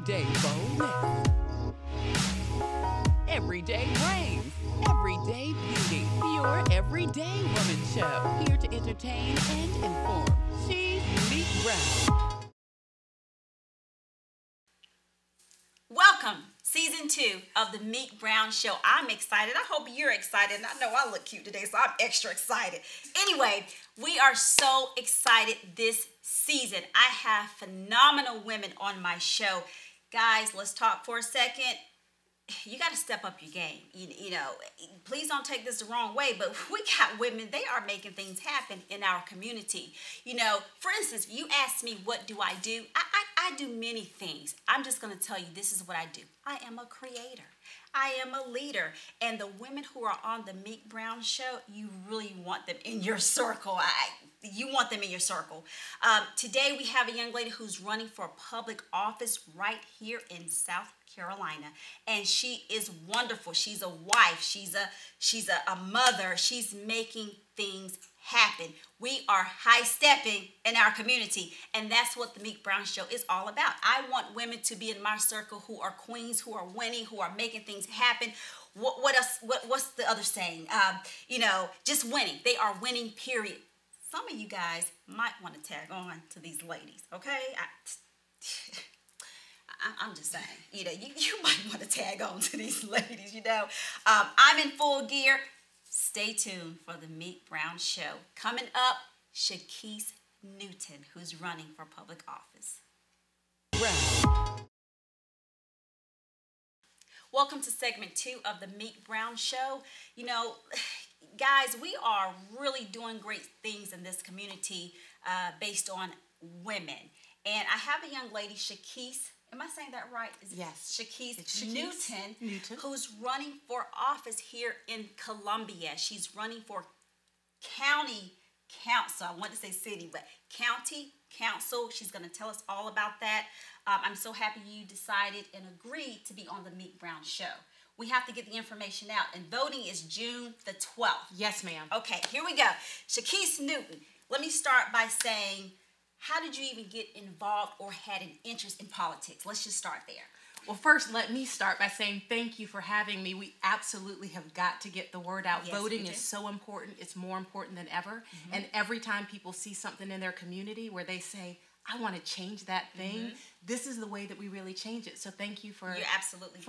Everyday boldness. Everyday brains. Everyday beauty. Your Everyday Woman Show. Here to entertain and inform. She's Meek Brown. Welcome, season 2 of the Meek Brown Show. I'm excited. I hope you're excited. And I know I look cute today, so I'm extra excited. Anyway, we are so excited this season. I have phenomenal women on my show. Guys, let's talk for a second. You got to step up your game. You know, please don't take this the wrong way, but we got women, they are making things happen in our community. You know, for instance, you asked me, what do? I do many things. I'm just going to tell you, this is what I do. I am a creator. I am a leader. And the women who are on the Meek Brown Show, you really want them in your circle. You want them in your circle. Today we have a young lady who's running for public office right here in South Carolina, and she is wonderful. She's a wife. She's a mother. She's making things happen. We are high stepping in our community, and that's what the Meek Brown Show is all about. I want women to be in my circle who are queens, who are winning, who are making things happen. What else? What's the other saying? You know, just winning. They are winning, period. Some of you guys might want to tag on to these ladies, okay? I'm just saying, you know, you might want to tag on to these ladies, you know. I'm in full gear. Stay tuned for the Meek Brown Show. Coming up, Shakise Newton, who's running for public office. Brown. Welcome to segment 2 of the Meek Brown Show. You know, guys, we are really doing great things in this community based on women. And I have a young lady, Shakise. Am I saying that right? Yes. Shakise Newton, who's running for office here in Columbia. She's running for county council. I want to say city, but county council. She's going to tell us all about that. I'm so happy you decided and agreed to be on the Meek Brown Show. We have to get the information out, and voting is June the 12th. Yes, ma'am. Okay, here we go. Shakise Newton, let me start by saying, how did you even get involved or had an interest in politics? Let's just start there. Well, first, let me start by saying thank you for having me. We absolutely have got to get the word out. Yes, voting is so important. It's more important than ever. Mm-hmm. And every time people see something in their community where they say, I want to change that thing, mm-hmm. This is the way that we really change it. So thank you for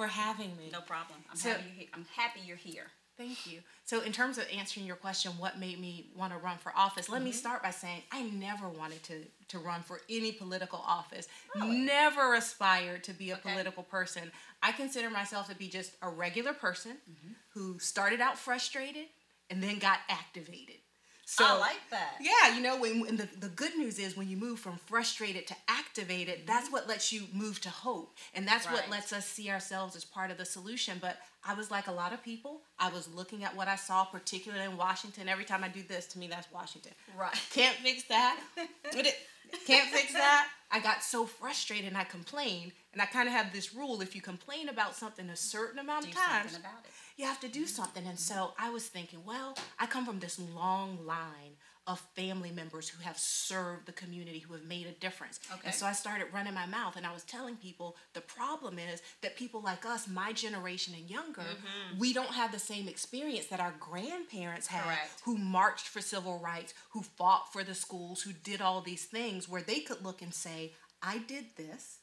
having me. No problem. I'm happy you're here. Thank you. So in terms of answering your question, what made me want to run for office, let me start by saying I never wanted to run for any political office. Really? Never aspired to be a political person. I consider myself to be just a regular person who started out frustrated and then got activated. So, I like that. Yeah, you know, when the good news is when you move from frustrated to activated, that's what lets you move to hope. And that's what lets us see ourselves as part of the solution. But I was like a lot of people. I was looking at what I saw, particularly in Washington. Every time I do this, to me, that's Washington. Right. Can't fix that. Can't fix that. I got so frustrated and I complained. And I kind of have this rule, if you complain about something a certain amount of times, you have to do something. And so I was thinking, well, I come from this long line of family members who have served the community, who have made a difference. Okay. And so I started running my mouth and I was telling people the problem is that people like us, my generation and younger, we don't have the same experience that our grandparents had, who marched for civil rights, who fought for the schools, who did all these things where they could look and say, I did this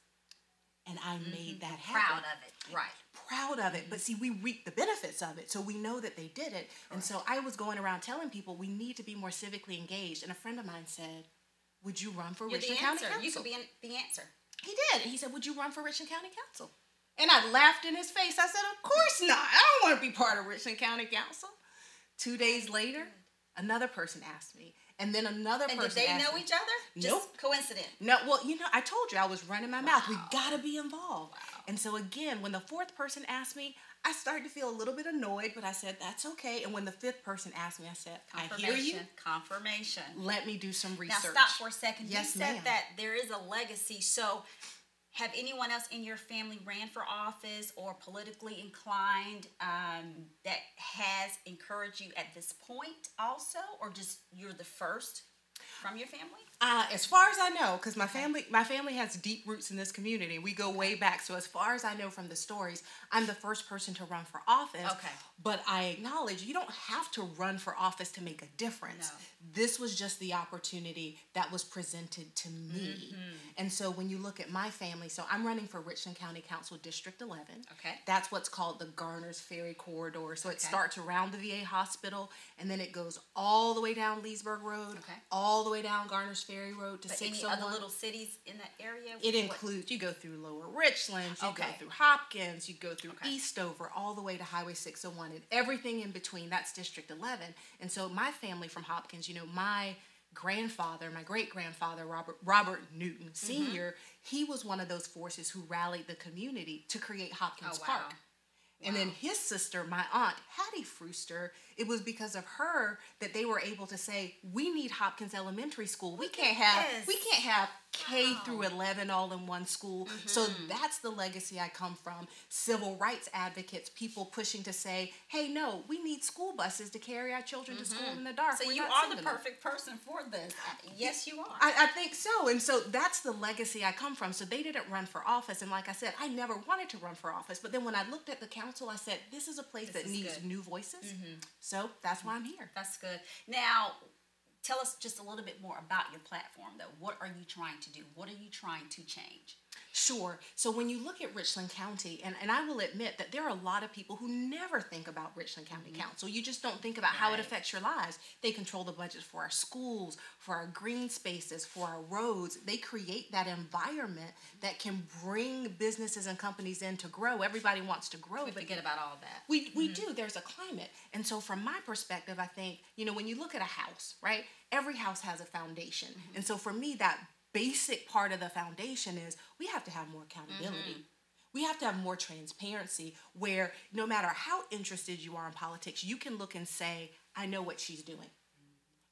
and I made that happen. Proud of it, right. Proud of it, but see, we reap the benefits of it, so we know that they did it. And so I was going around telling people we need to be more civically engaged. And a friend of mine said, "Would you run for Richland County Council?" You could be the answer. He did. He said, "Would you run for Richland County Council?" And I laughed in his face. I said, "Of course not. I don't want to be part of Richland County Council." 2 days later, another person asked me. And then another person asked me. And did they know each other? Nope. Just coincidence? No, well, you know, I told you I was running my mouth. We got to be involved. Wow. And so again, when the fourth person asked me, I started to feel a little bit annoyed, but I said, that's okay. And when the fifth person asked me, I said, I hear you. Confirmation. Let me do some research. Now stop for a second. Yes, you said that there is a legacy. So have anyone else in your family ran for office or politically inclined that has encouraged you at this point also? Or just you're the first? from your family? As far as I know, because my family has deep roots in this community. We go way back. So as far as I know from the stories, I'm the first person to run for office. Okay. But I acknowledge you don't have to run for office to make a difference. No. This was just the opportunity that was presented to me. Mm-hmm. And so when you look at my family, so I'm running for Richland County Council District 11. Okay. That's what's called the Garner's Ferry Corridor. So it starts around the VA hospital, and then it goes all the way down Leesburg Road, all the way down Garner's Ferry Road to 601. Any other little cities in that area? It includes, you go through Lower Richland, you go through Hopkins, you go through Eastover, all the way to Highway 601, and everything in between. That's District 11. And so my family from Hopkins, you know, my grandfather, my great-grandfather, Robert Newton Sr., he was one of those forces who rallied the community to create Hopkins Park. And then his sister, my aunt, Hattie Frewster, it was because of her that they were able to say, we need Hopkins Elementary School. We can't have K through 11 all in one school. Mm-hmm. So that's the legacy I come from. Civil rights advocates, people pushing to say, hey, no, we need school buses to carry our children to school in the dark. So you are the perfect person for this. Yes, you are. I think so. And so that's the legacy I come from. So they didn't run for office. And like I said, I never wanted to run for office. But then when I looked at the council, I said, this is a place that needs new voices. Mm-hmm. So that's why I'm here. That's good. Now, tell us just a little bit more about your platform, though. What are you trying to do? What are you trying to change? Sure. So when you look at Richland County, and I will admit that there are a lot of people who never think about Richland County Council. You just don't think about how it affects your lives. They control the budgets for our schools, for our green spaces, for our roads. They create that environment that can bring businesses and companies in to grow. Everybody wants to grow. We forget about all of that. We do. There's a climate. And so from my perspective, I think, you know, when you look at a house, right, every house has a foundation. Mm-hmm. And so for me, that basic part of the foundation is we have to have more accountability. Mm-hmm. We have to have more transparency where no matter how interested you are in politics, you can look and say, I know what she's doing.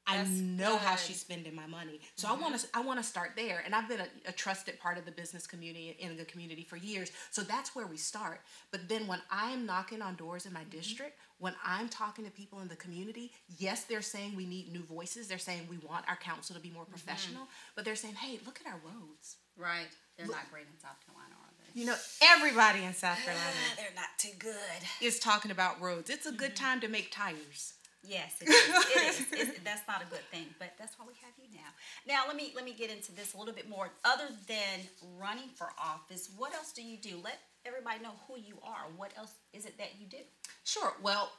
I know how she's spending my money. So I want to start there. And I've been a trusted part of the business community in the community for years. So that's where we start. But then when I'm knocking on doors in my district, when I'm talking to people in the community, yes, they're saying we need new voices. They're saying we want our council to be more professional. But they're saying, hey, look at our roads. Right. They're not great in South Carolina, are they? You know, everybody in South Carolina they're not too good. Is talking about roads. It's a good time to make tires. Yes, it is. It is. That's not a good thing, but that's why we have you now. Now, let me get into this a little bit more. Other than running for office, what else do you do? Let everybody know who you are. What else is it that you do? Sure. Well,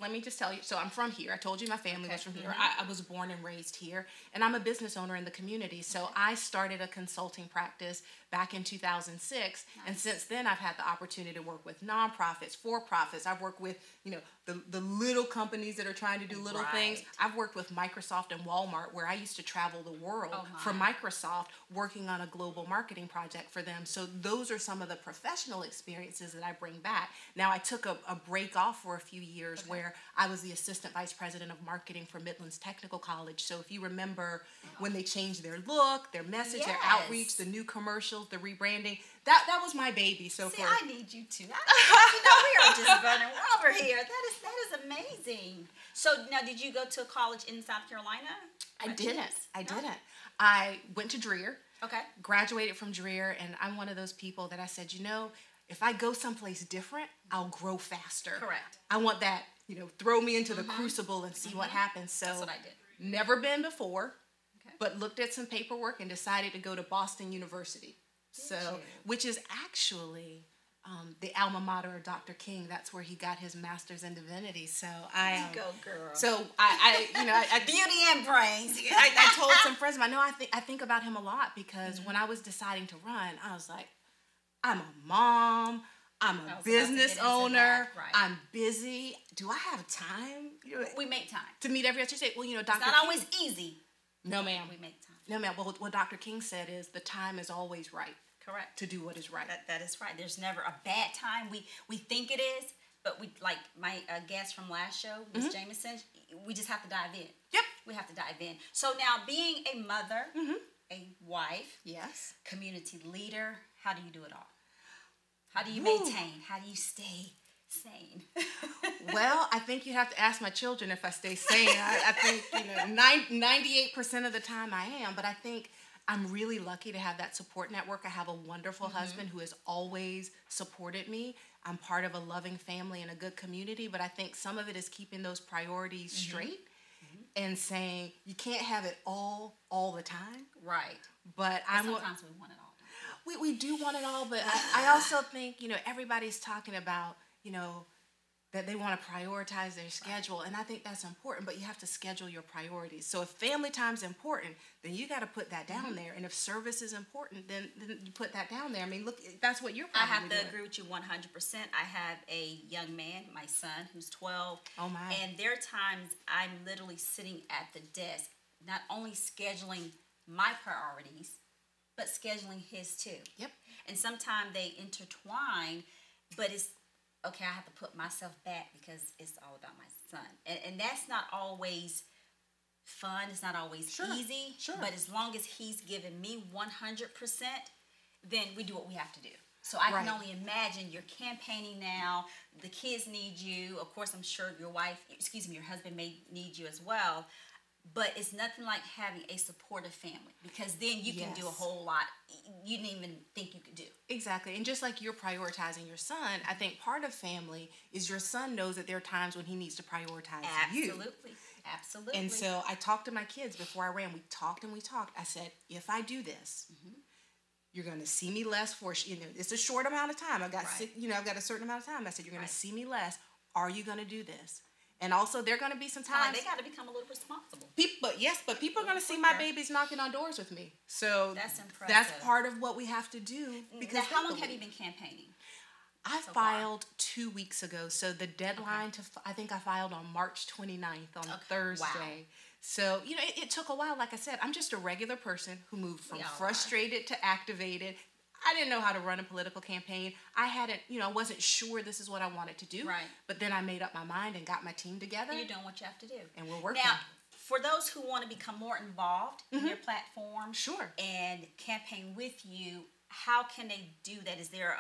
let me just tell you. So I'm from here. I told you my family was from here. I was born and raised here, and I'm a business owner in the community. So I started a consulting practice back in 2006, and since then I've had the opportunity to work with nonprofits, for-profits. I've worked with, you know, the little companies that are trying to do little things. I've worked with Microsoft and Walmart, where I used to travel the world for Microsoft, working on a global marketing project for them. So those are some of the professional experiences that I bring back. Now, I took a break off for a few years where I was the assistant vice president of marketing for Midlands Technical College. So if you remember when they changed their look, their message, their outreach, the new commercials, the rebranding, that was my baby. So I need you to. You know, we are just running over here. That is amazing. So now, did you go to college in South Carolina? I didn't. I went to Dreer. Okay. Graduated from Dreer, and I'm one of those people that I said, you know, if I go someplace different, I'll grow faster. Correct. I want that, you know, throw me into the crucible and see what happens. So that's what I did. Never been before, but looked at some paperwork and decided to go to Boston University. Which is actually the alma mater of Dr. King. That's where he got his master's in divinity. So you go, girl. So I beauty and brains. I told some friends of mine, I think about him a lot because when I was deciding to run, I was like, I'm a mom. I'm a business owner. Right. I'm busy. Do I have time? We make time to meet every other day. Well, you know, Dr. It's not King, always easy. No, ma'am. We make time. No, ma'am. Well, what Dr. King said is the time is always right. Correct. To do what is right. That is right. There's never a bad time. We think it is, but we, like my guest from last show, Ms. Jameson, we just have to dive in. Yep. We have to dive in. So now, being a mother, a wife, yes, community leader, how do you do it all? How do you maintain? How do you stay sane? Well, I think you have to ask my children if I stay sane. I think, 98% of the time I am, but I think I'm really lucky to have that support network. I have a wonderful husband who has always supported me. I'm part of a loving family and a good community, but I think some of it is keeping those priorities straight and saying you can't have it all the time. Right. But sometimes we want it all. We do want it all, but I also think, everybody's talking about, that they want to prioritize their schedule, and I think that's important, but you have to schedule your priorities. So if family time's important, then you got to put that down there, and if service is important, then you put that down there. I mean, look, that's what you're probably doing. I have to agree with you 100%. I have a young man, my son, who's 12. Oh, my. And there are times I'm literally sitting at the desk, not only scheduling my priorities, but scheduling his too. Yep. And sometimes they intertwine, but it's, okay, I have to put myself back because it's all about my son. And that's not always fun. It's not always easy. Sure. But as long as he's giving me 100%, then we do what we have to do. So I can only imagine you're campaigning now. The kids need you. Of course, I'm sure your husband may need you as well. But it's nothing like having a supportive family, because then you can do a whole lot you didn't even think you could do. Exactly. And just like you're prioritizing your son, I think part of family is your son knows that there are times when he needs to prioritize you. Absolutely. And so I talked to my kids before I ran. We talked. I said, if I do this, you're going to see me less for, it's a short amount of time. I've got, I've got a certain amount of time. I said, you're going to see me less. Are you going to do this? And also, there are going to be some times they got to become a little responsible. But people are going to see my babies knocking on doors with me. So that's impressive. That's part of what we have to do. Because now, how long have you been campaigning? I filed 2 weeks ago. So the deadline I think I filed on March 29th on Thursday. Wow. So, it took a while. Like I said, I'm just a regular person who moved from frustrated to activated. I didn't know how to run a political campaign. I hadn't, I wasn't sure this is what I wanted to do. Right. But then I made up my mind and got my team together. You're doing what you have to do. And we're working. Now, for those who want to become more involved in your platform and campaign with you, how can they do that? Is there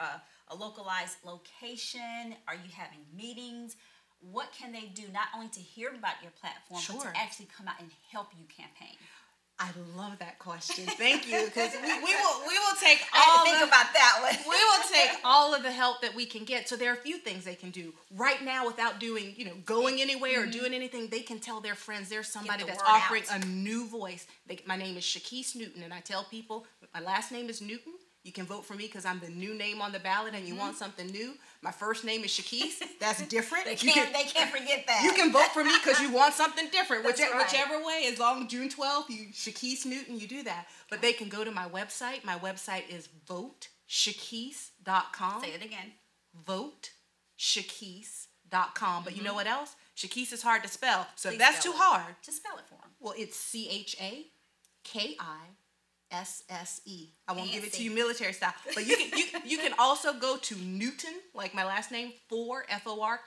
a localized location? Are you having meetings? What can they do not only to hear about your platform, but to actually come out and help you campaign? I love that question. Thank you, because we will take we will take all of the help that we can get. So there are a few things they can do right now without doing, going anywhere or doing anything. They can tell their friends there's somebody that's offering a new voice. My name is Shakise Newton, and I tell people my last name is Newton. You can vote for me because I'm the new name on the ballot, and you want something new. My first name is Shakise. That's different. They can't forget that. You can vote for me because you want something different. Whichever way, as long as June 12th, Shakise Newton, you do that. But they can go to my website. My website is voteshakise.com. Say it again. Voteshakise.com. But you know what else? Shakise is hard to spell. So if that's too hard, just spell it for them. Well, it's CHAKISSE. I won't give it to you military style, but you can also go to Newton, like my last name, FOR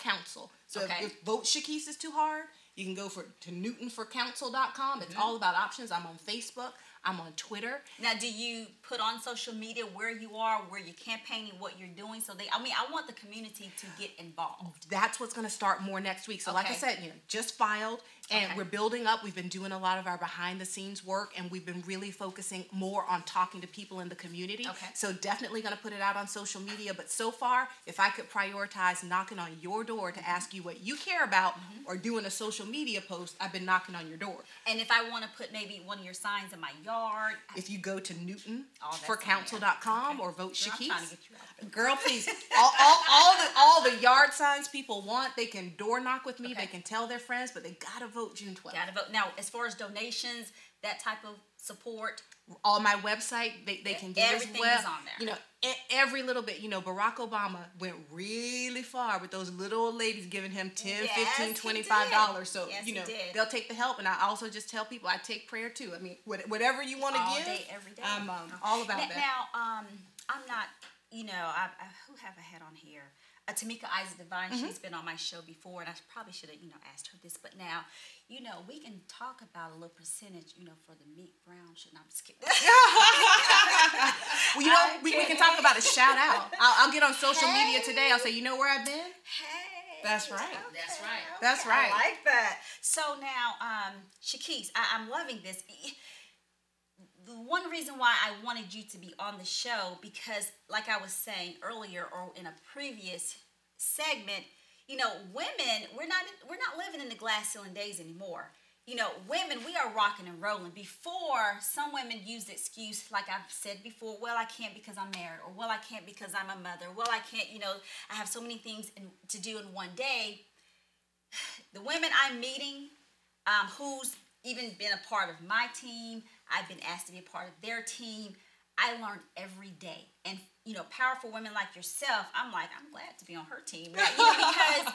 Council. So if Vote Shakise is too hard, you can go to NewtonForCouncil.com. It's all about options. I'm on Facebook. I'm on Twitter. Now, do you put on social media where you are, where you're campaigning, what you're doing? So I want the community to get involved. That's what's going to start more next week. So like I said, just filed, and we're building up. We've been doing a lot of our behind the scenes work, and we've been really focusing more on talking to people in the community. Okay. So definitely going to put it out on social media. But so far, if I could prioritize knocking on your door to ask you what you care about or doing a social media post, I've been knocking on your door. And if I want to put maybe one of your signs in my yard, if you go to NewtonForCouncil.com or Vote Shakise. I'm trying to get you out there. Girl, please. all the yard signs people want, they can door knock with me. They can tell their friends, but they gotta vote June 12th. Gotta vote. Now, as far as donations, that type of support, on my website, they can get everything as well. is on there. Every little bit. Barack Obama went really far with those little old ladies giving him $10, $15, $25. So they'll take the help. And I also just tell people I take prayer too. I mean, whatever you want to give, day, every day. I'm all about that. Now, I'm not. Who have I had on here? Tamika Isaac Divine. She's been on my show before, and I probably should have, asked her this. But now, we can talk about a little percentage, for the Meek Brown show. No, I'm just kidding. Well, we can talk about a shout out. I'll get on social media today. I'll say, you know where I've been? Hey. That's right. Okay, That's right. okay, That's right. I like that. So now, Shaquise, I'm loving this. The one reason why I wanted you to be on the show, because like I was saying earlier or in a previous segment, women, we're not living in the glass ceiling days anymore. Women, we are rocking and rolling. Before, some women use the excuse, like I've said before, well, I can't because I'm married, or well, I can't because I'm a mother, well, I can't, I have so many things to do in one day. The women I'm meeting, who's even been a part of my team, I've been asked to be a part of their team. I learn every day. And, powerful women like yourself, I'm glad to be on her team. Because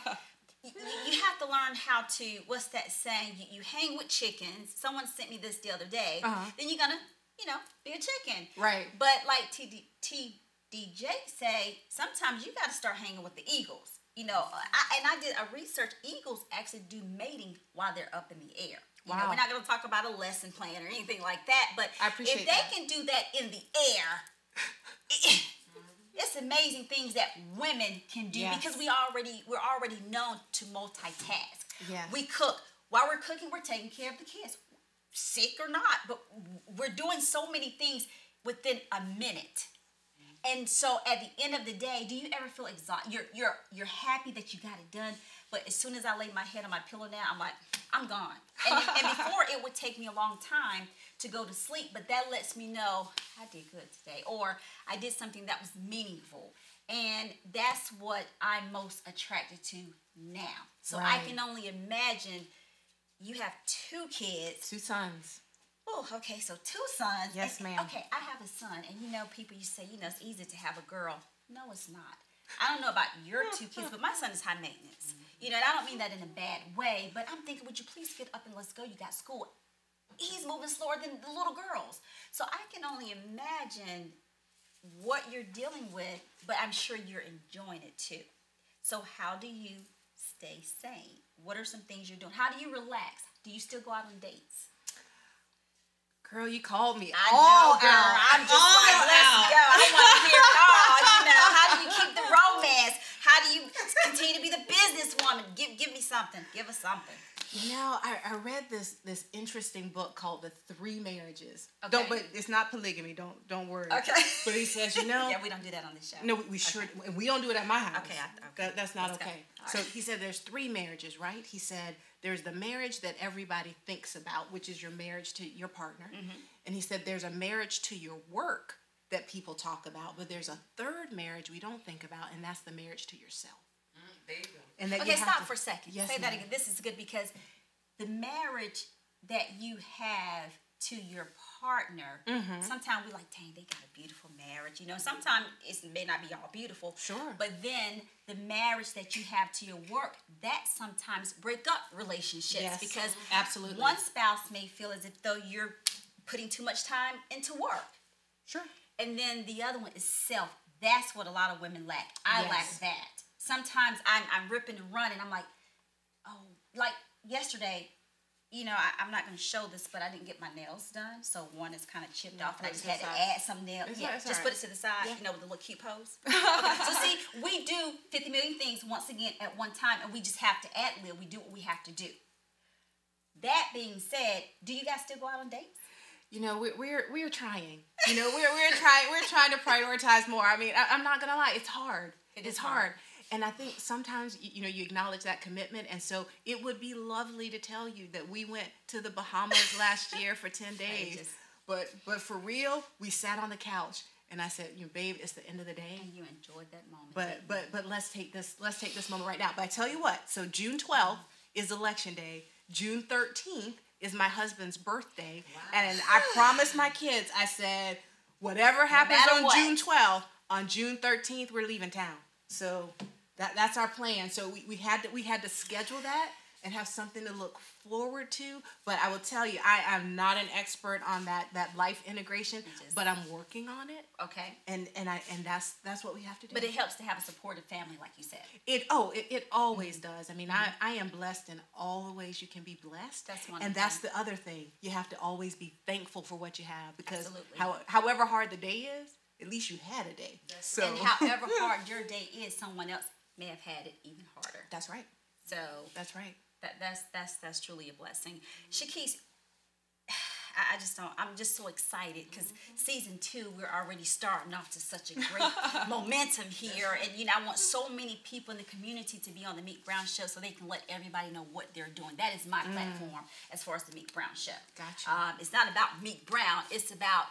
you have to learn how to, what's that saying? You hang with chickens. Someone sent me this the other day. Then you're going to, be a chicken. Right. But like TDJ say, sometimes you got to start hanging with the eagles. I did a research. Eagles actually do mating while they're up in the air. We're not going to talk about a lesson plan or anything like that, but if they can do that in the air, it's amazing things that women can do because we're already known to multitask. Yes. We cook. While we're cooking, we're taking care of the kids, sick or not, but we're doing so many things within a minute. And so at the end of the day, do you ever feel exhausted? You're happy that you got it done, but as soon as I lay my head on my pillow now, I'm like, I'm gone. And before, it would take me a long time to go to sleep, but that lets me know I did good today, or I did something that was meaningful. And that's what I'm most attracted to now. So I can only imagine you have 2 kids. 2 sons. Oh, okay, so 2 sons. Yes, ma'am. Okay, I have a son, and people, you say, it's easy to have a girl. No, it's not. I don't know about your 2 kids, but my son is high maintenance. And I don't mean that in a bad way, but I'm thinking, would you please get up and let's go? You got school. He's moving slower than the little girls. So I can only imagine what you're dealing with, but I'm sure you're enjoying it too. So how do you stay sane? What are some things you're doing? How do you relax? Do you still go out on dates? Girl, you called me I all know, girl. out. I'm just like, let's go. I want to hear it all. How do you keep the romance? How do you continue to be the businesswoman? Give me something. Give us something. I read this interesting book called The 3 Marriages. Okay. But it's not polygamy. Don't worry. Okay. But he says, Yeah, we don't do that on this show. No, we sure. And we don't do it at my house. Okay. That's not Let's okay. Right. So he said there's 3 marriages, right? He said there's the marriage that everybody thinks about, which is your marriage to your partner. Mm-hmm. And he said there's a marriage to your work that people talk about, but there's a 3rd marriage we don't think about, and that's the marriage to yourself. There you go. And stop for a second. Yes, say that again. This is good because the marriage that you have to your partner, sometimes we like, dang, they got a beautiful marriage. Sometimes it may not be all beautiful. Sure. But then the marriage that you have to your work, that sometimes break up relationships. Yes, because absolutely. One spouse may feel as if though you're putting too much time into work. Sure. And then the other one is self. That's what a lot of women lack. I lack that. Sometimes I'm ripping and running. I'm like, oh, like yesterday, I'm not going to show this, but I didn't get my nails done. So one is kind of chipped off, and I just had to add some nails. Just put it to the side, with the little cute pose. Okay. So see, we do 50 million things once again at one time, and we just have to ad-lib. We do what we have to do. That being said, do you guys still go out on dates? We're trying. We're trying to prioritize more. I mean, I'm not gonna lie, it's hard. It's hard. And I think sometimes you acknowledge that commitment, and so it would be lovely to tell you that we went to the Bahamas last year for 10 days. But for real, we sat on the couch, and I said, babe, it's the end of the day. And you enjoyed that moment. But let's take this moment right now. But I tell you what, so June 12th is election day. June 13th is my husband's birthday. Wow. And I promised my kids, I said, whatever happens on June 12th, on June 13th, we're leaving town. So that's our plan. So we had to schedule that. and have something to look forward to. But I will tell you, I am not an expert on that life integration, but I'm working on it. Okay. And that's what we have to do. But it helps to have a supportive family, like you said. It always does. I mean, I am blessed in all the ways you can be blessed. That's wonderful. And that's the other thing. You have to always be thankful for what you have, because Absolutely. however hard the day is, at least you had a day. So. And however hard your day is, someone else may have had it even harder. That's right. So that's right. That's truly a blessing. Shakise, I'm just so excited because season 2, we're already starting off to such a great momentum here. And, I want so many people in the community to be on the Meek Brown Show so they can let everybody know what they're doing. That is my platform as far as the Meek Brown Show. Gotcha. It's not about Meek Brown. It's about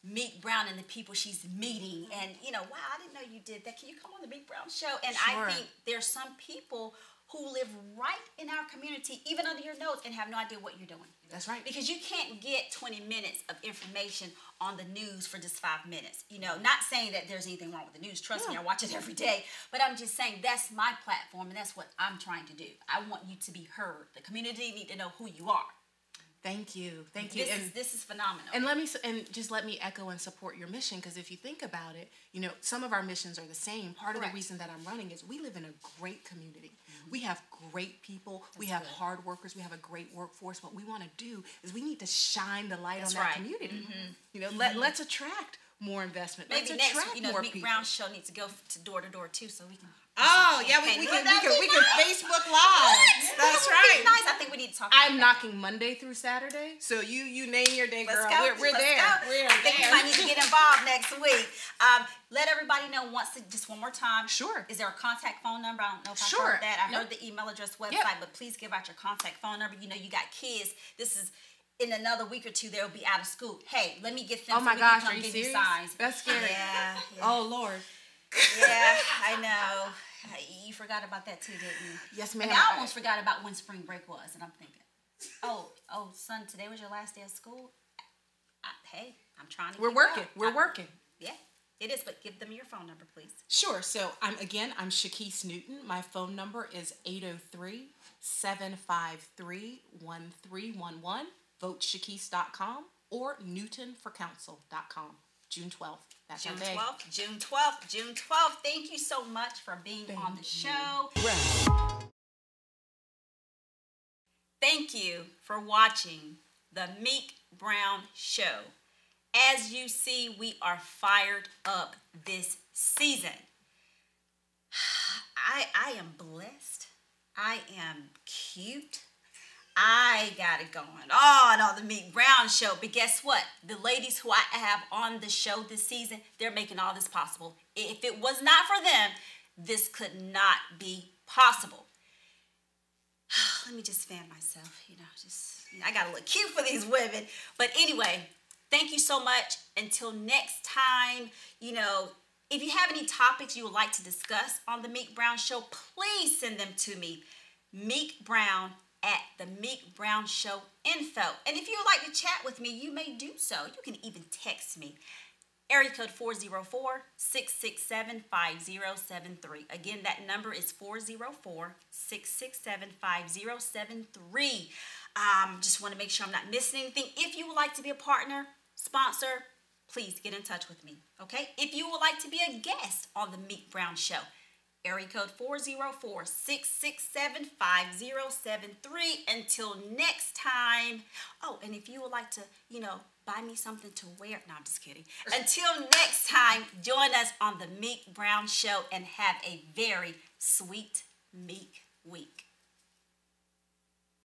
Meek Brown and the people she's meeting. And, wow, I didn't know you did that. Can you come on the Meek Brown Show? And Sure. I think there's some people who live right in our community, even under your nose, and have no idea what you're doing. That's right. Because you can't get 20 minutes of information on the news for just 5 minutes. Not saying that there's anything wrong with the news. Trust me, I watch it every day. But I'm just saying that's my platform, and that's what I'm trying to do. I want you to be heard. The community need to know who you are. Thank you. This is phenomenal. And just let me echo and support your mission, because if you think about it, some of our missions are the same. Part of the reason that I'm running is we live in a great community. We have great people. We have hard workers. We have a great workforce. What we want to do is we need to shine the light on that community. Let's attract more investment. Maybe Let's next, more Meek people. Brown Show needs to go to door to door too, so we can. Oh yeah, we can Facebook Live. That's right. Nice. I think we need to talk. I'm knocking Monday through Saturday, so you name your day, girl. We're there. I think we might need to get involved next week. Let everybody know just one more time. Sure. Is there a contact phone number? I don't know if I heard that. I heard the email address, website, but please give out your contact phone number. You got kids. This is. In another week or two, they'll be out of school. Hey, let me get them. Oh my gosh, are you give serious? You signs. That's scary. Yeah. Oh Lord. Yeah, I know. You forgot about that too, didn't you? Yes, ma'am. I almost forgot about when spring break was, and I'm thinking, oh, son, today was your last day of school. Hey, I'm trying to. We're working. We're working. Yeah, it is. But give them your phone number, please. Sure. So I'm Shakise Newton. My phone number is 803-753-1311. VoteShakise.com or NewtonForCouncil.com. June 12th. That's June our day. 12th. June 12th. June 12th. Thank you so much for being on the show. Thank you for watching the Meek Brown Show. As you see, we are fired up this season. I am blessed. I am cute. I got it going on the Meek Brown Show. But guess what? The ladies who I have on the show this season, they're making all this possible. If it was not for them, this could not be possible. Let me just fan myself, I got to look cute for these women. But anyway, thank you so much. Until next time, if you have any topics you would like to discuss on the Meek Brown Show, please send them to me, Meek Brown at the Meek Brown Show info. And if you would like to chat with me, you may do so. You can even text me. Area code 404-667-5073. Again, that number is 404-667-5073. Just want to make sure I'm not missing anything. If you would like to be a partner, sponsor, please get in touch with me, okay? If you would like to be a guest on the Meek Brown Show, area code 404-667-5073. Until next time. Oh, and if you would like to, buy me something to wear. No, I'm just kidding. Until next time, join us on the Meek Brown Show and have a very sweet Meek week.